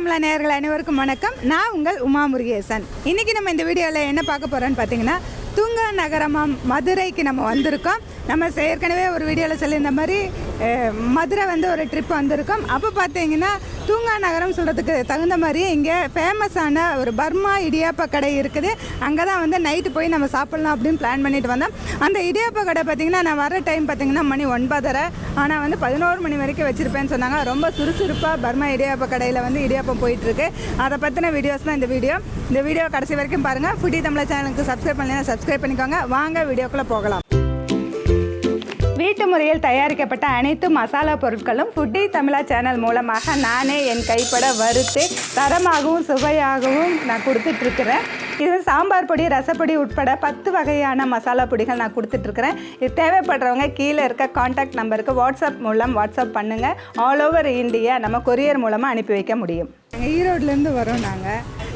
தமிழா நேயர்கள் அனைவருக்கும் வணக்கம். நான் உங்கள் உமா முருகேசன். இன்றைக்கி நம்ம இந்த வீடியோவில் என்ன பார்க்க போகிறோன்னு பார்த்தீங்கன்னா, தூங்கா நகரமாக மதுரைக்கு நம்ம வந்திருக்கோம். நம்ம ஏற்கனவே ஒரு வீடியோவில் சொல்லியிருந்த மாதிரி மதுரை ஒரு ட்ரிப் வந்திருக்கோம். அப்போ பார்த்தீங்கன்னா தூங்கா நகரம் சொல்கிறதுக்கு தகுந்த மாதிரி இங்கே ஃபேமஸான ஒரு பர்மா இடியாப்ப கடை இருக்குது. அங்கே தான் நைட்டு போய் நம்ம சாப்பிட்லாம் அப்படின்னு பிளான் பண்ணிட்டு வந்தோம். அந்த இடியாப்ப கடை பார்த்திங்கன்னா நான் வர டைம் பார்த்திங்கன்னா மணி 9:30, ஆனால் 11 மணி வரைக்கும் வச்சுருப்பேன்னு சொன்னாங்க. ரொம்ப சுறுசுறுப்பாக பர்மா இடியாப்ப கடையில் இடியாப்பம் போயிட்டுருக்கு. அதை பற்றின வீடியோஸ் தான் இந்த வீடியோ கடைசி வரைக்கும் பாருங்கள். ஃபுட்டி தமிழா சேனலுக்கு சப்ஸ்கிரைப் பண்ணலைன்னா சப்ஸ்கிரைப் பண்ணிக்கோங்க. வாங்க வீடியோக்குள்ளே போகலாம். வீட்டு முறையில் தயாரிக்கப்பட்ட அனைத்து மசாலா பொருட்களும் ஃபுட்டி தமிழா சேனல் மூலமாக நானே என் கைப்பட வறுத்து தரமாகவும் சுவையாகவும் நான் கொடுத்துட்ருக்கிறேன். இது சாம்பார் பொடி, ரசப்பொடி உட்பட 10 வகையான மசாலா பொடிகள் நான் கொடுத்துட்ருக்கிறேன். இது தேவைப்படுறவங்க கீழே இருக்க காண்டாக்ட் நம்பருக்கு வாட்ஸ்அப் பண்ணுங்கள். ஆல் ஓவர் இந்தியா நம்ம கொரியர் மூலமாக அனுப்பி வைக்க முடியும். நாங்கள் ஈரோட்லேருந்து வரோம்.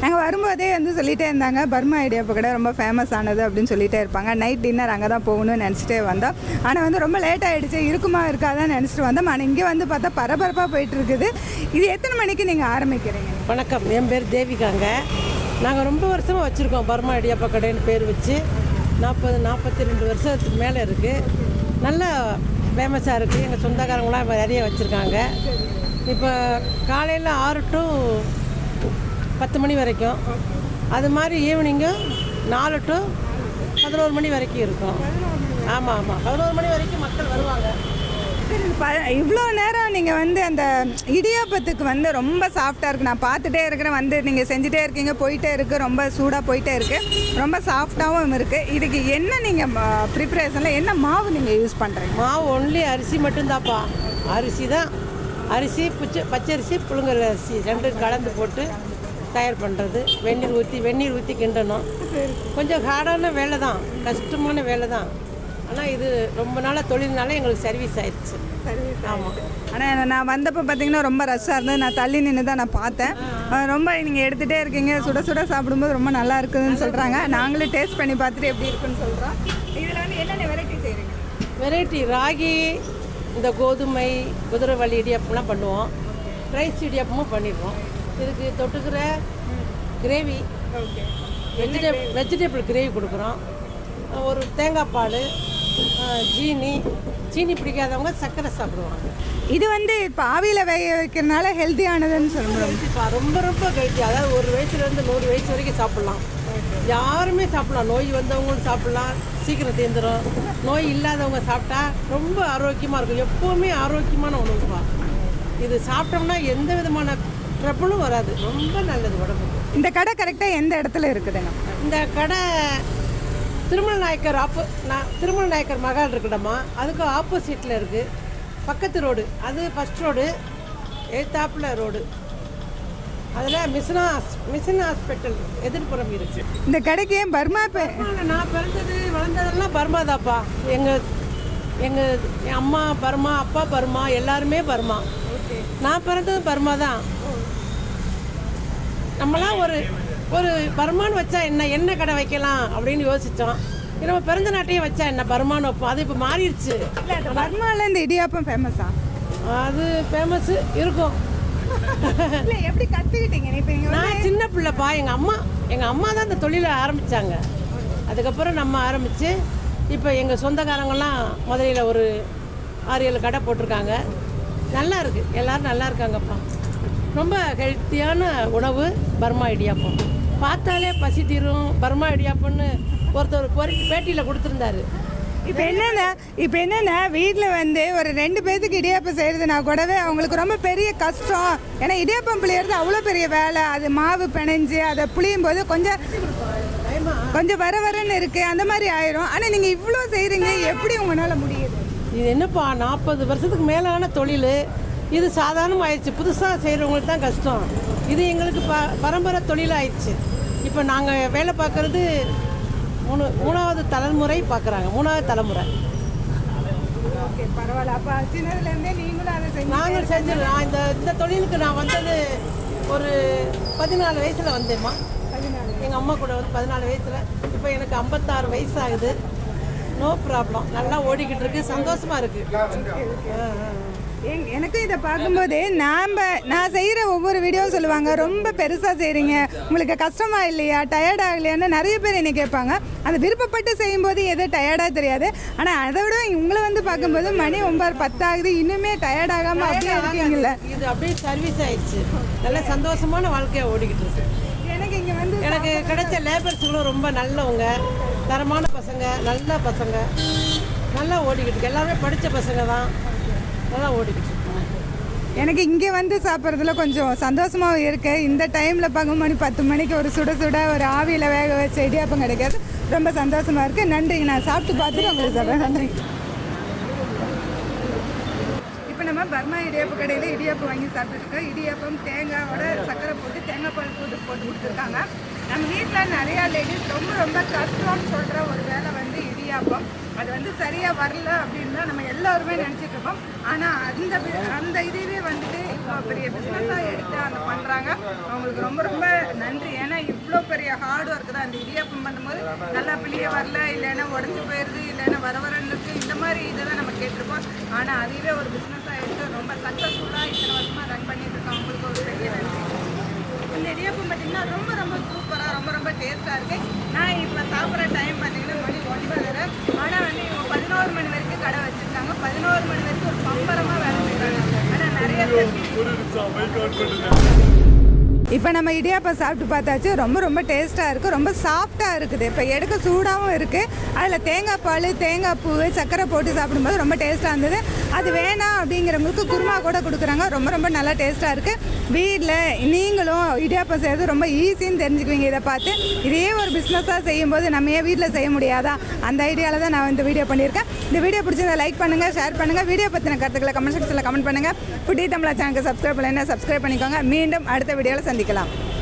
நாங்கள் வரும்போதே சொல்லிகிட்டே இருந்தாங்க, பர்மா இடியாப்ப கடை ரொம்ப ஃபேமஸ் ஆனது அப்படின்னு சொல்லிகிட்டே இருப்பாங்க. நைட் டின்னர் அங்கே தான் போகணும்னு நினச்சிட்டே வந்தோம். ஆனால் ரொம்ப லேட் ஆகிடுச்சு, இருக்குமா இருக்காதான்னு நினச்சிட்டு வந்தோம். ஆனால் இங்கே பார்த்தா பரபரப்பாக போயிட்டுருக்குது. இது எத்தனை மணிக்கு நீங்கள் ஆரம்பிக்கிறீங்க? வணக்கம், என் பேர் தேவிகாங்க. நாங்கள் ரொம்ப வருஷமாக வச்சுருக்கோம் பர்மா இடியாப்ப கடைன்னு பேர் வச்சு. 42 வருஷத்துக்கு மேலே இருக்குது. நல்லா ஃபேமஸாக இருக்குது. எங்கள் சொந்தக்காரங்களாம் நிறைய வச்சுருக்காங்க. இப்போ காலையில் 6 to 10 மணி வரைக்கும், அது மாதிரி ஈவினிங்கும் 4 to 11 மணி வரைக்கும் இருக்கும். ஆமாம், 11 மணி வரைக்கும் மக்கள் வருவாங்க. இவ்வளோ நேரம் நீங்கள் அந்த இடியாப்பத்துக்கு ரொம்ப சாஃப்டாக இருக்குது. நான் பார்த்துட்டே இருக்கிறேன். நீங்கள் செஞ்சுட்டே இருக்கீங்க, போயிட்டே இருக்குது, ரொம்ப சூடாக போயிட்டே இருக்குது, ரொம்ப சாஃப்டாகவும் இருக்குது. இதுக்கு என்ன நீங்கள் ப்ரிப்ரேஷனில் என்ன மாவு நீங்கள் யூஸ் பண்ணுறீங்க? மாவு ஒன்லி அரிசி மட்டும்தான்ப்பா. அரிசி தான், அரிசி பச்சரிசி புழுங்கல் அரிசி ரெண்டும் கலந்து போட்டு தயார் பண்ணுறது. வெந்நீர் ஊற்றி கிண்டணும். கொஞ்சம் ஹார்டான வேலை தான், கஷ்டமான வேலை தான். ஆனால் இது ரொம்ப நாளாக தொழில்னால எங்களுக்கு சர்வீஸ் ஆயிடுச்சு. ஆமாம். ஆனால் நான் வந்தப்போ பார்த்தீங்கன்னா ரொம்ப ரஷ்ஷாக இருந்தது. நான் தள்ளி நின்று தான் நான் பார்த்தேன். ரொம்ப நீங்கள் எடுத்துகிட்டே இருக்கீங்க, சுட சுட சாப்பிடும்போது ரொம்ப நல்லா இருக்குதுன்னு சொல்கிறாங்க. நாங்களே டேஸ்ட் பண்ணி பார்த்துட்டு எப்படி இருக்குன்னு சொல்கிறோம். இதில் என்னென்ன வெரைட்டி செய்கிறீங்க? வெரைட்டி ராகி, இந்த கோதுமை, குதிரைவாளி இடியாப்பம்லாம் பண்ணுவோம். ரைஸ் இடியாப்பமும் பண்ணிடுவோம். இதுக்கு தொட்டுக்கிற கிரேவி, வெஜிடபிள் கிரேவி கொடுக்குறோம். ஒரு தேங்காய் பால், சீனி பிடிக்காதவங்க சர்க்கரை சாப்பிடுவாங்க. இது இப்போ ஆவியில் வேக வைக்கிறதுனால ஹெல்த்தியானதுன்னு சொல்லுவோம். ரொம்ப ரொம்ப ஹெல்த்தி. அதாவது 1 வயசுலேருந்து 100 வயசு வரைக்கும் சாப்பிட்லாம். யாருமே சாப்பிட்லாம். நோய் வந்தவங்களும் சாப்பிட்லாம், சீக்கிரம் தீர்ந்துடும். நோய் இல்லாதவங்க சாப்பிட்டா ரொம்ப ஆரோக்கியமாக இருக்கும். எப்போவுமே ஆரோக்கியமான உணவுப்பா. இது சாப்பிட்டோம்னா எந்த விதமான ட்ரபிளும் வராது. ரொம்ப நல்லது உடம்புக்கு. இந்த கடை கரெக்டாக எந்த இடத்துல இருக்குதுங்க? இந்த கடை திருமல நாயக்கர் மகால் இருக்குடம்மா, அதுக்கு ஆப்போசிட்டில் இருக்குது. பக்கத்து ரோடு, அது ஃபஸ்ட் ரோடு, ஏத்தாப்பில் ரோடு. அதில் மிஷன் ஹாஸ்பிட்டல் எதிர்ப்புறம் இருக்குது. இந்த கடைக்கு ஏன் பர்மா நான் பிறந்தது வளர்ந்ததெல்லாம் பர்மா தான்ப்பா. என் அம்மா பர்மா, அப்பா பர்மா, எல்லாருமே பர்மா. நான் பிறந்தது பர்மா தான். நம்மளாம் ஒரு பர்மான்னு வச்சா என்ன கடை வைக்கலாம் அப்படின்னு யோசித்தோம். நம்ம பிறந்த நாட்டையே வச்சா என்ன பர்மான்னு வைப்போம். அது இப்போ மாறிடுச்சு. பர்மாவில் இந்த இடியாப்பம் ஃபேமஸா? அது ஃபேமஸ்ஸு இருக்கும். எப்படி கற்றுக்கிட்டீங்க? நான் சின்ன பிள்ளைப்பா. எங்கள் அம்மா தான் இந்த தொழிலை ஆரம்பித்தாங்க. அதுக்கப்புறம் நம்ம ஆரம்பித்து இப்போ எங்கள் சொந்தக்காரங்கள்லாம் மதுரையில் ஒரு 6-7 கடை போட்டிருக்காங்க. நல்லா இருக்குது, எல்லோரும் நல்லா இருக்காங்கப்பா. ரொம்ப ஹெல்த்தியான உணவு பர்மா இடியாப்பம். பார்த்தாலே பசி தீரும். பர்மா இடியாப்பம்னு ஒருத்தர் பேட்டியில் கொடுத்துருந்தாரு. இப்போ என்னென்னா வீட்டில் ஒரு 2 பேர்த்துக்கு இடியாப்பம் செய்கிறதுனா கூடவே அவங்களுக்கு ரொம்ப பெரிய கஷ்டம். ஏன்னா இடியாப்பம் புளியறது அவ்வளோ பெரிய வேலை. அது மாவு பிணைஞ்சு அதை புளியும் போது கொஞ்சம் வரன்னு இருக்குது, அந்த மாதிரி ஆயிரும். ஆனால் நீங்கள் இவ்வளோ செய்கிறீங்க, எப்படி உங்களால் முடியுது? இது என்னப்பா, 40 வருஷத்துக்கு மேலான தொழில். இது சாதாரணமாக ஆயிடுச்சு. புதுசாக செய்கிறவங்களுக்கு தான் கஷ்டம். இது எங்களுக்கு பரம்பரை தொழில் ஆயிடுச்சு. இப்போ நாங்கள் வேலை பார்க்குறது 3வது தலைமுறை பார்க்குறாங்க. 3வது தலைமுறை. ஓகே, பரவாயில்ல. அப்போ சின்னதுலேருந்தே நீங்களும் அதை நாங்கள் செஞ்சிடலாம். இந்த தொழிலுக்கு நான் வந்தது ஒரு 14 வயசில் வந்தேம்மா. எங்கள் அம்மா கூட 14 வயசில். இப்போ எனக்கு 56 வயசு ஆகுது. No problem. நல்லா ஓடிக்கிட்டு இருக்கு, சந்தோஷமாக இருக்குது. எனக்கும் இதை பார்க்கும்போது நான் செய்கிற ஒவ்வொரு வீடியோவும் சொல்லுவாங்க, ரொம்ப பெருசாக செய்கிறீங்க, உங்களுக்கு கஷ்டமாக இல்லையா, டயர்ட் ஆகலையான்னு நிறைய பேர் என்னை கேட்பாங்க. அது விருப்பப்பட்டு செய்யும்போது எது டயர்டாக தெரியாது. ஆனால் அதை விட உங்களை வந்து பார்க்கும்போது மணி 9-10 ஆகுது, இன்னுமே டயர்ட் ஆகாமல் அப்படியே இருக்கீங்கல்ல. இது அப்படியே சர்வீஸ் ஆயிடுச்சு. நல்ல சந்தோஷமான வாழ்க்கையை ஓடிக்கிட்டு இருக்கு. எனக்கு கிடைச்ச லேபர்ஸுகளும் ரொம்ப நல்லவங்க, தரமான பசங்க, நல்ல பசங்க, நல்லா ஓடிக்கிட்டு இருக்கு. எல்லாமே படித்த பசங்க தான், நல்லா ஓடிக்கிட்டு இருக்கு. எனக்கு இங்கே வந்து சாப்பிட்றதுல கொஞ்சம் சந்தோஷமாகவும் இருக்குது. இந்த டைமில் பார்க்கும்போது 10 மணிக்கு ஒரு சுட சுட ஒரு ஆவியில் வேக வச்ச இடியாப்பம் கிடைக்காது, ரொம்ப சந்தோஷமாக இருக்குது. நன்றிங்க. நான் சாப்பிட்டு பார்த்துட்டு உங்களுக்கு சொல்கிறேன். நன்றி. இப்போ நம்ம பர்மா இடியாப்பு கடையில் இடியாப்பம் வாங்கி சாப்பிட்டுருக்கோம். இடியாப்பம் தேங்காயோட சக்கரை போட்டு தேங்காய் பால் போட்டு கொடுத்துருக்காங்க. நம்ம வீட்டில் நிறையா லேடிஸ் ரொம்ப கஷ்டம்னு சொல்கிற ஒரு வேலை வந்து இடியாப்பம். அது வந்து சரியாக வரல அப்படின்னு தான் நம்ம எல்லாருமே நினச்சிட்டு இருக்கோம். ஆனால் அந்த இதுவே வந்துட்டு இவ்வளோ பெரிய பிஸ்னஸாக எடுத்து அந்த பண்ணுறாங்க. அவங்களுக்கு ரொம்ப நன்றி. ஏன்னா இவ்வளோ பெரிய ஹார்ட் ஒர்க் தான். அந்த இடியாப்பம் பண்ணும்போது நல்லா பிள்ளைய வரல, இல்லைன்னா உடஞ்சி போயிடுது, இல்லைன்னா வரன்னு இருக்குது, இந்த மாதிரி இதெல்லாம் நம்ம கேட்டிருப்போம். ஆனால் அதுவே ஒரு பிஸ்னஸாக எடுத்து ரொம்ப சக்ஸஸ்ஃபுல்லாக இத்தனை வருஷமாக ரன் பண்ணிட்டு இருக்கோம். அவங்களுக்கு ஒரு பெரிய நன்றி. இந்த இடியாப்பம் பார்த்திங்கன்னா ரொம்ப சூப்பராக ரொம்ப டேஸ்ட்டாக இருக்குது. நான் இப்போ சாப்பிட்ற டைம் பார்த்திங்கன்னா மணி 9. ஆனால் வந்து இவங்க 11 மணி வரைக்கும் கடை வச்சுருக்காங்க. 11 மணி வரைக்கும் ஒரு பம்பரமாக வேலை செய்கிறாங்க. ஆனால் நிறைய இப்போ நம்ம இடியாப்பம் சாப்பிட்டு பார்த்தாச்சு. ரொம்ப டேஸ்ட்டாக இருக்குது, ரொம்ப சாஃப்டாக இருக்குது. இப்போ எடுக்க சூடாகவும் இருக்குது. அதில் தேங்காய் பால், தேங்காய் பூ, சர்க்கரை போட்டு சாப்பிடும்போது ரொம்ப டேஸ்ட்டாக இருந்தது. அது வேணாம் அப்படிங்கிறவங்களுக்கு குருமா கூட கொடுக்குறாங்க. ரொம்ப நல்லா டேஸ்ட்டாக இருக்குது. வீட்டில் நீங்களும் இடியாப்பம் செய்கிறது ரொம்ப ஈஸின்னு தெரிஞ்சுக்குவீங்க இதை பார்த்து. இதே ஒரு பிஸ்னஸாக செய்யும்போது நம்ம ஏன் வீட்டில் செய்ய முடியாதா, அந்த ஐடியாவில் தான் நான் இந்த வீடியோ பண்ணியிருக்கேன். இந்த வீடியோ பிடிச்சிருந்தா லைக் பண்ணுங்கள், ஷேர் பண்ணுங்கள். வீடியோ பற்றின கருத்துக்களை கமெண்ட் செக்ஷனில் கமெண்ட் பண்ணுங்கள். ஃபுட்டி தமிழா சேனலுக்கு சப்ஸ்கிரைப் பண்ணலைன்னா சப்ஸ்கிரைப் பண்ணிக்கோங்க. மீண்டும் அடுத்த வீடியோவில் சந்திக்கலாம்.